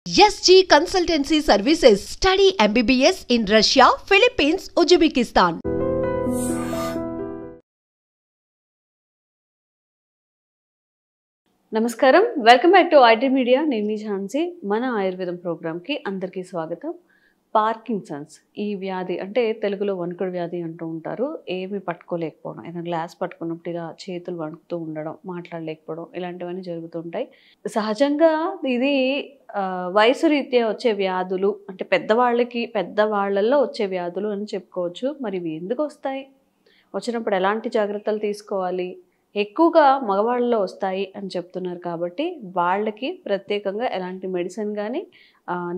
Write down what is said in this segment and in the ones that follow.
SG Consultancy Services. Study MBBS in Russia, Philippines, Uzbekistan. నమస్కారం, welcome back to IT media. నేను మీ ఝాన్సీ. మన ఆయుర్వేదం ప్రోగ్రామ్కి అందరికీ స్వాగతం. పార్కిన్సన్స్ ఈ వ్యాధి అంటే తెలుగులో వణుకుడు వ్యాధి అంటూ ఉంటారు. ఏమి పట్టుకోలేకపోవడం, ఏదైనా గ్లాస్ పట్టుకున్నప్పుడు ఇలా చేతులు వణుకుతూ ఉండడం, మాట్లాడలేకపోవడం, ఇలాంటివన్నీ జరుగుతుంటాయి. సహజంగా ఇది వయసు రీత్యా వచ్చే వ్యాధులు, అంటే పెద్దవాళ్ళల్లో వచ్చే వ్యాధులు అని చెప్పుకోవచ్చు. మరి ఇవి ఎందుకు వస్తాయి, వచ్చినప్పుడు ఎలాంటి జాగ్రత్తలు తీసుకోవాలి, ఎక్కువగా మగవాళ్ళలో వస్తాయి అని చెప్తున్నారు. కాబట్టి వాళ్ళకి ప్రత్యేకంగా ఎలాంటి మెడిసిన్ కానీ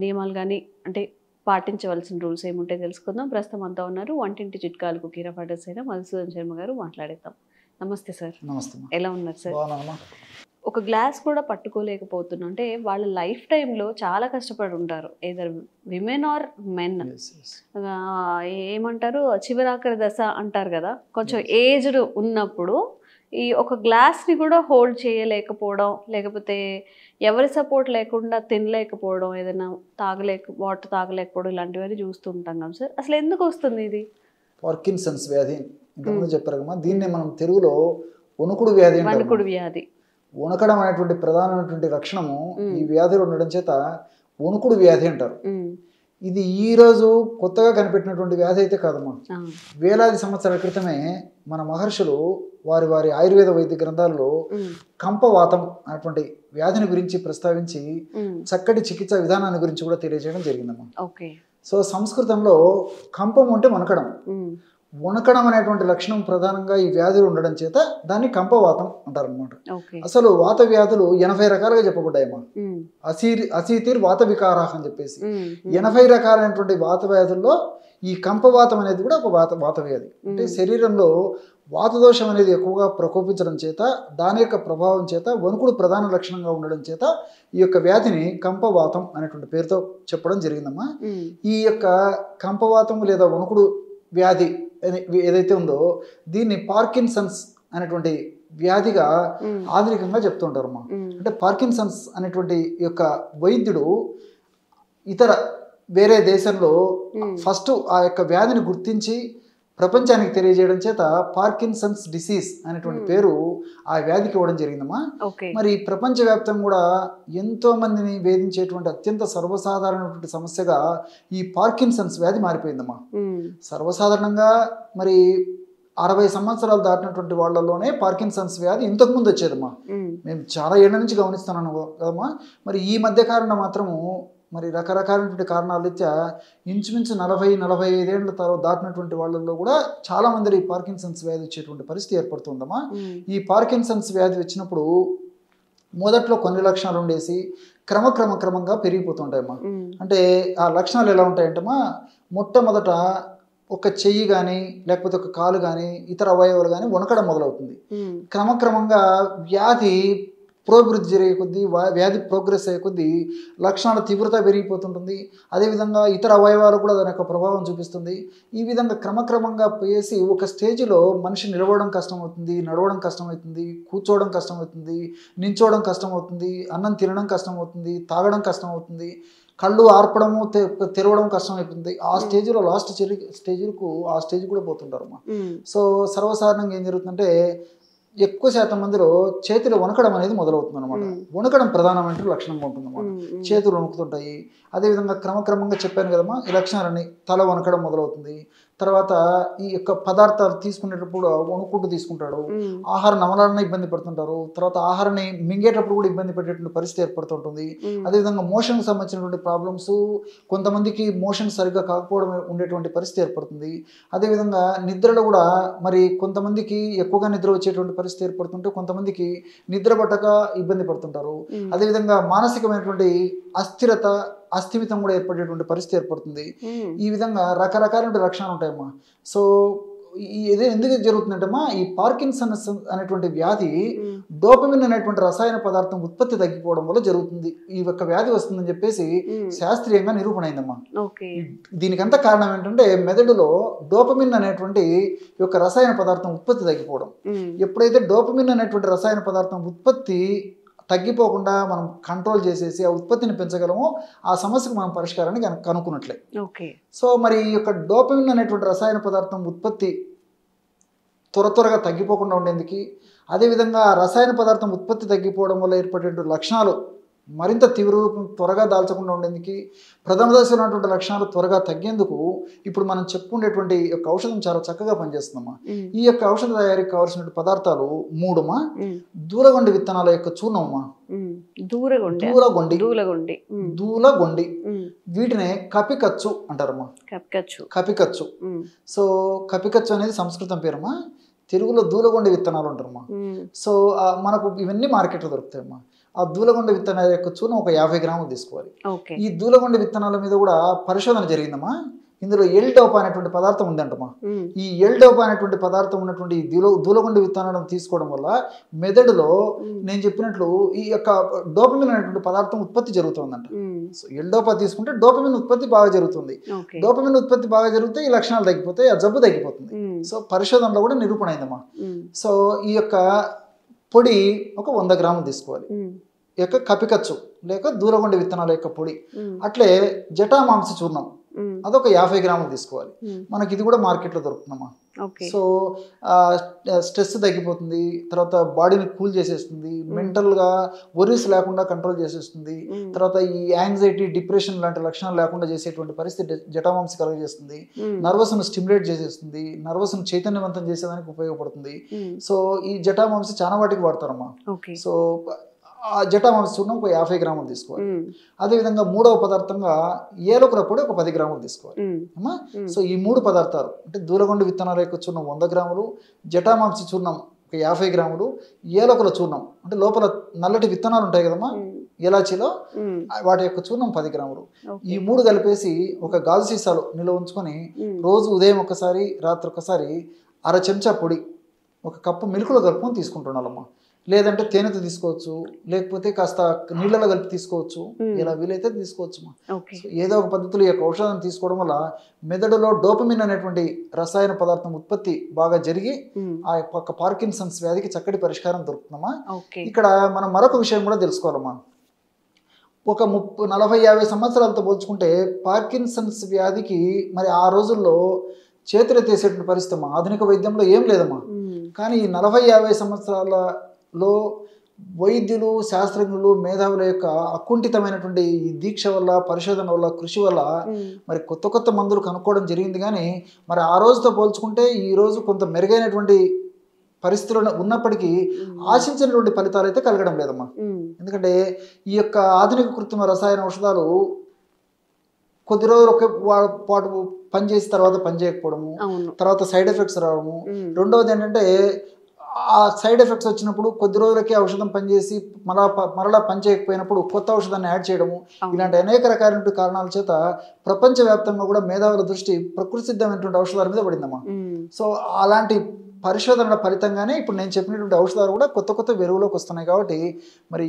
నియమాలు కానీ అంటే పాటించవలసిన రూల్స్ ఏముంటాయి తెలుసుకుందాం. ప్రస్తుతం అంతా ఉన్నారు వంటింటి చిట్కాలకు కీరపాటర్స్ అయిన మధుసూదన్ శర్మ గారు. మాట్లాడేద్దాం. నమస్తే సార్. నమస్తే. ఎలా ఉన్నారు సార్? ఒక గ్లాస్ కూడా పట్టుకోలేకపోతున్నాం అంటే వాళ్ళ లైఫ్ టైంలో చాలా కష్టపడి ఉంటారు. Either women or men. ఏమంటారు, చివరాఖరి దశ అంటారు కదా. కొంచెం ఏజ్డ్ ఉన్నప్పుడు ఈ ఒక గ్లాస్ని కూడా హోల్డ్ చేయలేకపోవడం, లేకపోతే ఎవరి సపోర్ట్ లేకుండా తినలేకపోవడం, ఏదైనా వాటర్ తాగలేకపోవడం, ఇలాంటివన్నీ చూస్తూ ఉంటాం కదా సార్. అసలు ఎందుకు వస్తుంది ఇది? పార్కిన్సన్స్ వ్యాధి ఇంతకుముందు చెప్పారు కదా, దీన్ని మనం తెలుగులో వణుకుడు వ్యాధి అంటారు. వణుకుడు వ్యాధి. వణకడం అనేటువంటి ప్రధానమైనటువంటి లక్షణము ఈ వ్యాధిలో ఉండడం చేత వణుకుడు వ్యాధి అంటారు. ఇది ఈ రోజు కొత్తగా కనిపెట్టినటువంటి వ్యాధి అయితే కాదమ్మా. వేలాది సంవత్సరాల క్రితమే మన మహర్షులు వారి ఆయుర్వేద వైద్య గ్రంథాల్లో కంపవాతం అనేటువంటి వ్యాధిని గురించి ప్రస్తావించి చక్కటి చికిత్సా విధానాన్ని గురించి కూడా తెలియజేయడం జరిగిందమ్మా. సో సంస్కృతంలో కంపం అంటే వణకడం. వణకడం అనేటువంటి లక్షణం ప్రధానంగా ఈ వ్యాధులు ఉండడం చేత దాన్ని కంపవాతం అంటారు అనమాట. అసలు వాత వ్యాధులు 80 రకాలుగా చెప్పబడ్డాయమ్మా. అసీతిర్ వాత వికారాహ అని చెప్పేసి 80 రకాలైనటువంటి వాత వ్యాధుల్లో ఈ కంపవాతం అనేది కూడా ఒక వాత వ్యాధి. అంటే శరీరంలో వాతదోషం అనేది ఎక్కువగా ప్రకోపించడం చేత, దాని యొక్క ప్రభావం చేత వణుకుడు ప్రధాన లక్షణంగా ఉండడం చేత ఈ యొక్క వ్యాధిని కంపవాతం అనేటువంటి పేరుతో చెప్పడం జరిగిందమ్మా. ఈ యొక్క కంపవాతం లేదా వణుకుడు వ్యాధి ఏదైతే ఉందో దీన్ని పార్కిన్సన్స్ అనేటువంటి వ్యాధిగా ఆధునికంగా చెప్తుంటారు అమ్మా. అంటే పార్కిన్సన్స్ అనేటువంటి యొక్క వైద్యుడు వేరే దేశంలో ఫస్ట్ ఆ యొక్క వ్యాధిని గుర్తించి ప్రపంచానికి తెలియజేయడం చేత పార్కిన్సన్స్ డిసీజ్ అనేటువంటి పేరు ఆ వ్యాధికి ఇవ్వడం జరిగిందమ్మా. మరి ప్రపంచవ్యాప్తంగా కూడా ఎంతో మందిని వేధించేటువంటి అత్యంత సర్వసాధారణమైనటువంటి సమస్యగా ఈ పార్కిన్సన్స్ వ్యాధి మారిపోయిందమ్మా. సర్వసాధారణంగా మరి 60 సంవత్సరాలు దాటినటువంటి వాళ్ళలోనే పార్కిన్సన్స్ వ్యాధి ఇంతకుముందు వచ్చేదమ్మా. మేము చాలా ఏళ్ళ నుంచి గమనిస్తున్నాను కదమ్మా. మరి ఈ మధ్య కాలంలో మాత్రము మరి రకరకాలైనటువంటి కారణాల రీత్యా ఇంచుమించు 40-45 ఏళ్ళ తర్వాత దాటినటువంటి వాళ్ళల్లో కూడా చాలా మంది పార్కిన్సన్స్ వ్యాధి వచ్చేటువంటి పరిస్థితి ఏర్పడుతుందమ్మా. ఈ పార్కిన్సన్స్ వ్యాధి వచ్చినప్పుడు మొదట్లో కొన్ని లక్షణాలు ఉండేసి క్రమంగా పెరిగిపోతుంటాయమ్మా. అంటే ఆ లక్షణాలు ఎలా ఉంటాయంటమ్మా, మొట్టమొదట ఒక చెయ్యి కానీ లేకపోతే ఒక కాలు కానీ ఇతర అవయవాలు కానీ వణకడం మొదలవుతుంది. క్రమంగా వ్యాధి ప్రోభివృద్ధి జరిగే కొద్దీ, వ్యాధి ప్రోగ్రెస్ అయ్యే కొద్దీ లక్షణాల తీవ్రత పెరిగిపోతుంటుంది. అదేవిధంగా ఇతర అవయవాలు కూడా దాని యొక్క ప్రభావం చూపిస్తుంది. ఈ విధంగా క్రమంగా పోయేసి ఒక స్టేజ్లో మనిషి నిలవడం కష్టమవుతుంది, నడవడం కష్టమవుతుంది, కూర్చోవడం కష్టమవుతుంది, నించోవడం కష్టమవుతుంది, అన్నం తినడం కష్టమవుతుంది, తాగడం కష్టమవుతుంది, కళ్ళు ఆర్పడము తెరవడం కష్టమైపోతుంది. ఆ స్టేజ్లో లాస్ట్ స్టేజ్ కూడా పోతుంటారు అమ్మా. సో సర్వసాధారణంగా ఏం జరుగుతుందంటే ఎక్కువ శాతం మందిలో చేతులు వణకడం అనేది మొదలవుతుంది అనమాట. వణకడం ప్రధానమైన లక్షణంగా ఉంటుంది అన్నమాట. చేతులు వణుకుతుంటాయి. అదేవిధంగా క్రమంగా చెప్పాను కదమ్మా, ఈ లక్షణాలన్నీ తల వణకడం మొదలవుతుంది. తర్వాత ఈ యొక్క పదార్థాలు తీసుకునేటప్పుడు వణుకుంటూ తీసుకుంటాడు. ఆహార నమలాలనే ఇబ్బంది పడుతుంటారు. తర్వాత ఆహారాన్ని మింగేటప్పుడు కూడా ఇబ్బంది పడేటువంటి పరిస్థితి ఏర్పడుతుంటుంది. అదేవిధంగా మోషన్కి సంబంధించినటువంటి ప్రాబ్లమ్స్, కొంతమందికి మోషన్ సరిగ్గా కాకపోవడం ఉండేటువంటి పరిస్థితి ఏర్పడుతుంది. అదేవిధంగా నిద్రలో కూడా మరి కొంతమందికి ఎక్కువగా నిద్ర వచ్చేటువంటి పరిస్థితి ఏర్పడుతుంటే కొంతమందికి నిద్ర పట్టక ఇబ్బంది పడుతుంటారు. అదేవిధంగా మానసికమైనటువంటి అస్థిమితం కూడా ఏర్పడేటువంటి పరిస్థితి ఏర్పడుతుంది. ఈ విధంగా రకరకాల లక్షణాలు ఉంటాయమ్మా. సో ఇదే ఎందుకు జరుగుతుందంటమ్మా, ఈ పార్కిన్సన్స్ అనేటువంటి వ్యాధి డోపమిన్ అనేటువంటి రసాయన పదార్థం ఉత్పత్తి తగ్గిపోవడం వల్ల జరుగుతుంది. ఈ యొక్క వ్యాధి వస్తుందని చెప్పేసి శాస్త్రీయంగా నిరూపణ అయిందమ్మా. దీనికంతా కారణం ఏంటంటే మెదడులో డోపమిన్ అనేటువంటి యొక్క రసాయన పదార్థం ఉత్పత్తి తగ్గిపోవడం. ఎప్పుడైతే డోపమిన్ అనేటువంటి రసాయన పదార్థం ఉత్పత్తి తగ్గిపోకుండా మనం కంట్రోల్ చేసేసి ఆ ఉత్పత్తిని పెంచగలమో ఆ సమస్యకు మనం పరిష్కారాన్ని కనుక్కున్నట్లే. సో మరి ఈ యొక్క డోపమిన్ అనేటువంటి రసాయన పదార్థం ఉత్పత్తి త్వరగా తగ్గిపోకుండా ఉండేందుకు, అదేవిధంగా ఆ రసాయన పదార్థం ఉత్పత్తి తగ్గిపోవడం వల్ల ఏర్పడేటువంటి లక్షణాలు మరింత తీవ్ర రూపం త్వరగా దాల్చకుండా ఉండేందుకు, ప్రథమ దశలో ఉన్నటువంటి లక్షణాలు త్వరగా తగ్గేందుకు ఇప్పుడు మనం చెప్పుకునేటువంటి యొక్క ఔషధం చాలా చక్కగా పనిచేస్తుందమ్మా. ఈ యొక్క ఔషధ తయారీకి కావాల్సిన పదార్థాలు 3 దూలగొండి విత్తనాల యొక్క చూర్ణమమ్మా. దూలగొండి వీటినే కపికచ్చు అంటారమ్మా. కపికచ్చు. సో కపికచ్చు అనేది సంస్కృతం పేరమ్మా, తెలుగులో దూలగొండి విత్తనాలు అంటారమ్మా. సో మనకు ఇవన్నీ మార్కెట్లో దొరుకుతాయమ్మా. ఆ దూలగొండ విత్తనాల యొక్క చూర్ణం ఒక 50 గ్రాములు తీసుకోవాలి. ఈ దూలగొండ విత్తనాల మీద కూడా పరిశోధన జరిగిందమ్మా. ఇందులో ఎల్-డోపా అనేటువంటి పదార్థం ఉందంటమ్మా. ఈ ఎల్-డోపా అనేటువంటి పదార్థం ఉన్నటువంటి దూలగొండ విత్తనాలను తీసుకోవడం వల్ల మెదడులో నేను చెప్పినట్లు ఈ యొక్క డోపమిన్ అనేటువంటి పదార్థం ఉత్పత్తి జరుగుతుందంట. సో ఎల్-డోపా తీసుకుంటే డోపమిన్ ఉత్పత్తి బాగా జరుగుతుంది. డోపమిన్ ఉత్పత్తి బాగా జరిగితే ఈ లక్షణాలు తగ్గిపోతాయి, ఆ జబ్బు తగ్గిపోతుంది. సో పరిశోధనలో కూడా నిరూపణ అయిందమ్మా. సో ఈ యొక్క పొడి ఒక 100 గ్రాములు తీసుకోవాలి. ఈ యొక్క కపికచ్చు లేక దూలగొండ విత్తనాల యొక్క పొడి. అట్లే జటామాంస చూర్ణం అదొక 50 గ్రాములు తీసుకోవాలి. మనకి ఇది కూడా మార్కెట్లో దొరుకుతుందమ్మా. సో స్ట్రెస్ తగ్గిపోతుంది, తర్వాత బాడీని కూల్ చేసేస్తుంది, మెంటల్గా వరీస్ లేకుండా కంట్రోల్ చేసేస్తుంది, తర్వాత ఈ యాంగ్జైటీ డిప్రెషన్ లాంటి లక్షణాలు లేకుండా చేసేటువంటి పరిస్థితి జటామాంసి కలుగజేస్తుంది, నర్వస్ను స్టిమ్యులేట్ చేసేస్తుంది, నర్వస్ను చైతన్యవంతం చేసేదానికి ఉపయోగపడుతుంది. సో ఈ జటామాంసి చాలా వాటికి వాడతారమ్మా. సో ఆ జటామాంస చూర్ణం ఒక 50 గ్రాములు తీసుకోవాలి. అదేవిధంగా 3వ పదార్థంగా ఏలకుల పొడి ఒక 10 గ్రాములు తీసుకోవాలి అమ్మా. సో ఈ 3 పదార్థాలు అంటే దూలగొండ విత్తనాల యొక్క చూర్ణం 100 గ్రాములు, జటామాంస చూర్ణం ఒక 50 గ్రాములు, ఏలకుల చూర్ణం అంటే లోపల నల్లటి విత్తనాలు ఉంటాయి కదమ్మా ఎలాచీలో, వాటి యొక్క చూర్ణం 10 గ్రాములు. ఈ 3 కలిపేసి ఒక గాజు సీసాలో నిల్వ ఉంచుకొని రోజు ఉదయం ఒకసారి రాత్రి ఒకసారి 1/2 చెంచా పొడి 1 కప్పు మిల్క్లో కలుపుకొని తీసుకుంటున్నామమ్మా. లేదంటే తేనెతో తీసుకోవచ్చు, లేకపోతే కాస్త నీళ్ళలో కలిపి తీసుకోవచ్చు, ఇలా వీలైతే తీసుకోవచ్చు. ఏదో ఒక పద్ధతిలో ఈ యొక్క ఔషధాన్ని తీసుకోవడం వల్ల మెదడులో డోపమిన్ అనేటువంటి రసాయన పదార్థం ఉత్పత్తి బాగా జరిగి ఆ యొక్క పార్కిన్సన్స్ వ్యాధికి చక్కటి పరిష్కారం దొరుకుతుందమ్మా. ఇక్కడ మనం మరొక విషయం కూడా తెలుసుకోవాలమ్మా. ఒక 40-50 సంవత్సరాలతో పోల్చుకుంటే పార్కిన్సన్స్ వ్యాధికి మరి ఆ రోజుల్లో చేతులెత్తేసేటువంటి పరిస్థితి అమ్మా. ఆధునిక వైద్యంలో ఏం లేదమ్మా. కానీ ఈ 40-50 సంవత్సరాలలో వైద్యులు, శాస్త్రజ్ఞులు, మేధావుల యొక్క అకుంఠితమైనటువంటి ఈ దీక్ష వల్ల, పరిశోధన వల్ల, కృషి వల్ల మరి కొత్త మందులు కనుక్కోవడం జరిగింది. కానీ మరి ఆ రోజుతో పోల్చుకుంటే ఈ రోజు కొంత మెరుగైనటువంటి పరిస్థితులు ఉన్నప్పటికీ ఆశించినటువంటి ఫలితాలు అయితే కలగడం లేదమ్మా. ఎందుకంటే ఈ యొక్క ఆధునిక కృత్రిమ రసాయన ఔషధాలు కొద్ది రోజులు ఒక పాటు పనిచేసిన తర్వాత పనిచేయకపోవడము, తర్వాత సైడ్ ఎఫెక్ట్స్ రావడము. రెండవది ఏంటంటే ఆ సైడ్ ఎఫెక్ట్స్ వచ్చినప్పుడు కొద్ది రోజులకి ఔషధం పనిచేసి మరలా పనిచేయకపోయినప్పుడు కొత్త ఔషధాన్ని యాడ్ చేయడము, ఇలాంటి అనేక రకాలైన కారణాల చేత ప్రపంచవ్యాప్తంగా కూడా మేధావుల దృష్టి ప్రకృతి సిద్ధమైనటువంటి ఔషధాల మీద పడిందమ్మా. సో అలాంటి పరిశోధనల ఫలితంగానే ఇప్పుడు నేను చెప్పినటువంటి ఔషధాలు కూడా కొత్త వెలుగులోకి వస్తున్నాయి. కాబట్టి మరి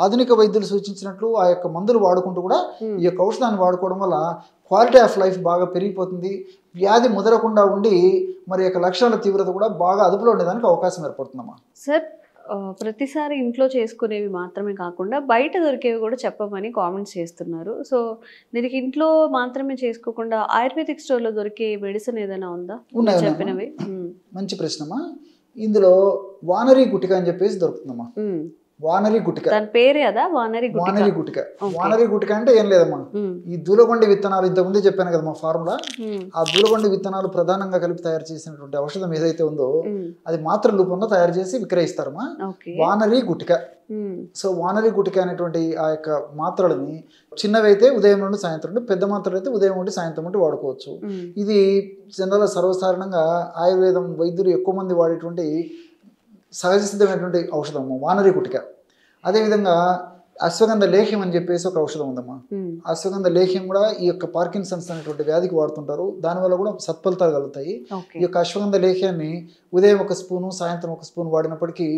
ఆధునిక వైద్యులు సూచించినట్లు ఆ యొక్క మందులు వాడుకుంటూ కూడా ఈ యొక్క ఔషధాన్ని వాడుకోవడం వల్ల క్వాలిటీ ఆఫ్ లైఫ్ బాగా పెరిగిపోతుంది. వ్యాధి ముదరకుండా ఉండి మరి యొక్క లక్షణాల తీవ్రత కూడా బాగా అదుపులో ఉండేదానికి అవకాశం ఏర్పడుతుందమ్మా. సార్, ప్రతిసారి ఇంట్లో చేసుకునేవి మాత్రమే కాకుండా బయట దొరికేవి కూడా చెప్పమని కామెంట్స్ చేస్తున్నారు. సో దీనికి ఇంట్లో మాత్రమే చేసుకోకుండా ఆయుర్వేదిక్ స్టోర్లో దొరికే మెడిసిన్ ఏదైనా ఉందా? చెప్పినవి. మంచి ప్రశ్నమ్మా. ఇందులో వానరీ గుటిక అని చెప్పేసి దొరుకుతుందమ్మా. వానరీ గుటిక దాని పేరే అదా? వానరీ గుటిక. వానరీ గుటిక అంటే ఏం లేదమ్మా, ఈ దూలగొండి విత్తనాలు ఇంతకుముందే చెప్పాను కదమ్మా ఫార్ములా. ఆ దూలగొండి విత్తనాలు ప్రధానంగా కలిపి తయారు చేసినటువంటి ఔషధం ఏదైతే ఉందో అది మాత్ర రూపంలో తయారు చేసి విక్రయిస్తారమ్మా. వానరీ గుటిక. సో వానరీ గుటిక అనేటువంటి ఆ యొక్క మాత్రలని చిన్నవైతే ఉదయం నుండి సాయంత్రం నుండి, పెద్ద మాత్రలు అయితే ఉదయం నుండి సాయంత్రం నుండి వాడుకోవచ్చు. ఇది జనరల్ సర్వసాధారణంగా ఆయుర్వేదం వైద్యులు ఎక్కువ మంది వాడేటువంటి సహజ సిద్ధమైనటువంటి ఔషధం వానరీ గుటిక. అదేవిధంగా అశ్వగంధ లేహ్యం అని చెప్పేసి ఒక ఔషధం ఉందమ్మా. అశ్వగంధ లేహ్యం కూడా ఈ యొక్క పార్కిన్సన్స్ అనేటువంటి వ్యాధికి వాడుతుంటారు. దానివల్ల కూడా సత్ఫలితాలు కలుగుతాయి. ఈ యొక్క అశ్వగంధ లేహ్యాన్ని ఉదయం 1 స్పూను, సాయంత్రం 1 స్పూన్ వాడినప్పటికీ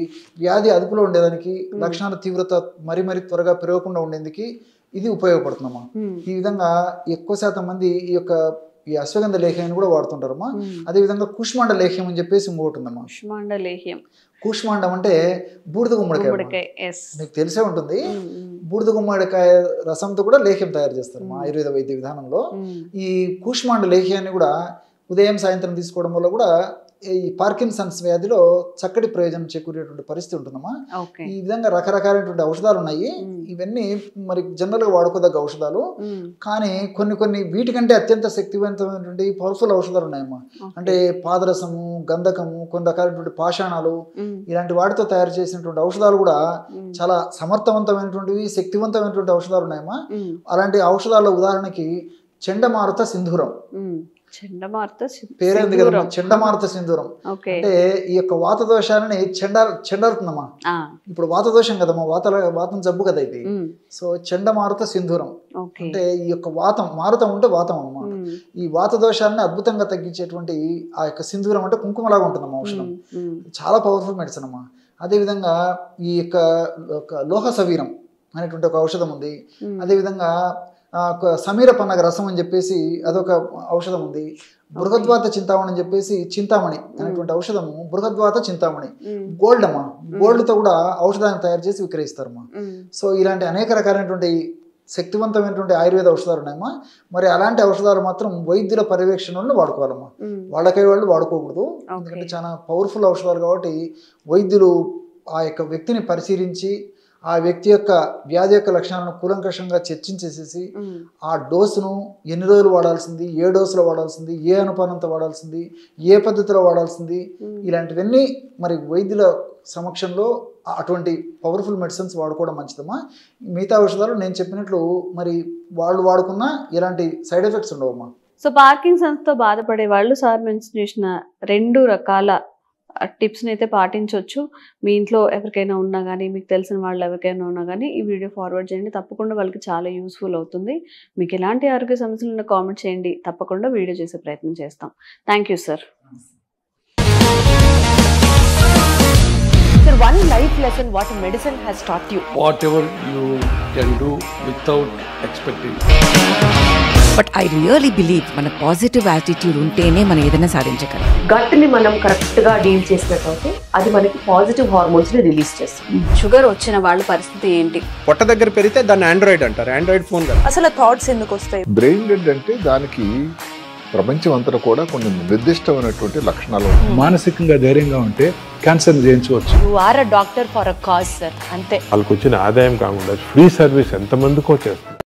వ్యాధి అదుపులో ఉండేదానికి, లక్షణాల తీవ్రత మరి త్వరగా పెరగకుండా ఉండేందుకు ఇది ఉపయోగపడుతుందమ్మా. ఈ విధంగా ఎక్కువ శాతం మంది ఈ యొక్క ఈ అశ్వగంధ లేహ్యాన్ని కూడా వాడుతుంటారమ్మా. అదేవిధంగా కూష్మాండ లేహ్యం అని చెప్పేసి ఇంకోటి ఉందమ్మా. కూష్మాండం అంటే బూడిద గుమ్మడికాయ, మీకు తెలిసే ఉంటుంది. బూడిద గుమ్మడికాయ రసంతో కూడా లేహ్యం తయారు చేస్తారమ్మా ఆయుర్వేద వైద్య విధానంలో. ఈ కూష్మాండ లేహ్యాన్ని కూడా ఉదయం సాయంత్రం తీసుకోవడం వల్ల కూడా ఈ పార్కిన్సన్స్ వ్యాధిలో చక్కటి ప్రయోజనం చేకూరేటువంటి పరిస్థితి ఉంటుందమ్మా. ఈ విధంగా రకరకాలైనటువంటి ఔషధాలు ఉన్నాయి. ఇవన్నీ మరి జనరల్గా వాడుకోదగ్గ ఔషధాలు, కానీ కొన్ని వీటికంటే అత్యంత శక్తివంతమైనటువంటి పవర్ఫుల్ ఔషధాలు ఉన్నాయమ్మా. అంటే పాదరసము, గంధకము, కొన్ని రకాలైనటువంటి పాషాణాలు, ఇలాంటి వాటితో తయారు చేసినటువంటి ఔషధాలు కూడా చాలా సమర్థవంతమైనటువంటివి, శక్తివంతమైనటువంటి ఔషధాలు ఉన్నాయమ్మా. అలాంటి ఔషధాల ఉదాహరణకి చండమారుత సింధూరం. పేరేంది కదా చండమారుత సింధూరం. అంటే ఈ యొక్క వాత దోషాలని చెండారుతుందమ్మా. ఇప్పుడు వాత దోషం కదమ్మా, వాతం జబ్బు కదా ఇది. సో చండమారుత సింధూరం అంటే ఈ యొక్క వాతం, మారుతం ఉంటే వాతం అన్నమాట. ఈ వాత దోషాలని అద్భుతంగా తగ్గించేటువంటి ఆ యొక్క సింధూరం అంటే కుంకుమలాగా ఉంటుందమ్మా ఔషధం. చాలా పవర్ఫుల్ మెడిసిన్ అమ్మా. అదేవిధంగా ఈ యొక్క లోహ సవీరం అనేటువంటి ఒక ఔషధం ఉంది. అదేవిధంగా సమీర పన్నగ రసం అని చెప్పేసి అదొక ఔషధం ఉంది. బృహద్వాత చింతామణి అని చెప్పేసి చింతామణి అనేటువంటి ఔషధము, బృహద్వాత చింతామణి. గోల్డ్ అమ్మా, గోల్డ్తో కూడా ఔషధాన్ని తయారు చేసి విక్రయిస్తారమ్మా. సో ఇలాంటి అనేక రకాలైనటువంటి శక్తివంతమైనటువంటి ఆయుర్వేద ఔషధాలు ఉన్నాయమ్మా. మరి అలాంటి ఔషధాలు మాత్రం వైద్యుల పర్యవేక్షణలో వాడుకోవాలమ్మా. వాళ్ళకై వాళ్ళు వాడుకోకూడదు, ఎందుకంటే చాలా పవర్ఫుల్ ఔషధాలు కాబట్టి వైద్యులు ఆ యొక్క వ్యక్తిని పరిశీలించి ఆ వ్యక్తి యొక్క వ్యాధి యొక్క లక్షణాలను కూలంకషంగా చర్చించేసేసి ఆ డోసును ఎన్ని రోజులు వాడాల్సింది, ఏ డోసులో వాడాల్సింది, ఏ అనుపానంతో వాడాల్సింది, ఏ పద్ధతిలో వాడాల్సింది, ఇలాంటివన్నీ మరి వైద్యుల సమక్షంలో అటువంటి పవర్ఫుల్ మెడిసిన్స్ వాడుకోవడం మంచిదమ్మా. మిగతా ఔషధాలు నేను చెప్పినట్లు మరి వాళ్ళు వాడుకున్నా ఎలాంటి సైడ్ ఎఫెక్ట్స్ ఉండవమ్మా. సో పార్కిన్సన్స్తో బాధపడే వాళ్ళు సార్ మెన్షన్ చేసిన 2 రకాల టిప్స్ని అయితే పాటించవచ్చు. మీ ఇంట్లో ఎవరికైనా ఉన్నా కానీ, మీకు తెలిసిన వాళ్ళు ఎవరికైనా ఉన్నా కానీ ఈ వీడియో ఫార్వర్డ్ చేయండి. తప్పకుండా వాళ్ళకి చాలా యూస్ఫుల్ అవుతుంది. మీకు ఎలాంటి ఆరోగ్య సమస్యలు ఉన్నా కామెంట్ చేయండి, తప్పకుండా వీడియో చేసే ప్రయత్నం చేస్తాం. Thank you sir. Sir, one life lesson what medicine has taught you. Whatever you can do without expecting. But I really believe మన పాజిటివ్ యాటిట్యూడ్ ఉంటేనే మనం ఏదైనా సాధించగలం. గట్ ని మనం కరెక్ట్ గా డీల్ చేసినట్లయితే అది మనకి పాజిటివ్ హార్మోన్స్ ని రిలీజ్ చేస్తుంది. షుగర్ వచ్చిన వాళ్ళ పరిస్థితి ఏంటి? పొట్ట దగ్గర పెరిగితే దాన్ని ఆండ్రాయిడ్ అంటారు, ఆండ్రాయిడ్ ఫోన్ కదా. అసలు థాట్స్ ఎందుకు వస్తాయి? బ్రెయిన్ డెడ్ అంటే దానికి ప్రపంచం అంతా కూడా కొన్ని నిర్దిష్టమైనటువంటి లక్షణాలు. మానసికంగా ధైర్యంగా ఉంటే క్యాన్సర్ జయించవచ్చు. You are a doctor for a cause, sir. అంతే. వాళ్ళకి వచ్చిన ఆదాయం కాకుండా ఫ్రీ సర్వీస్ ఎంతమందికో చేస్తారు.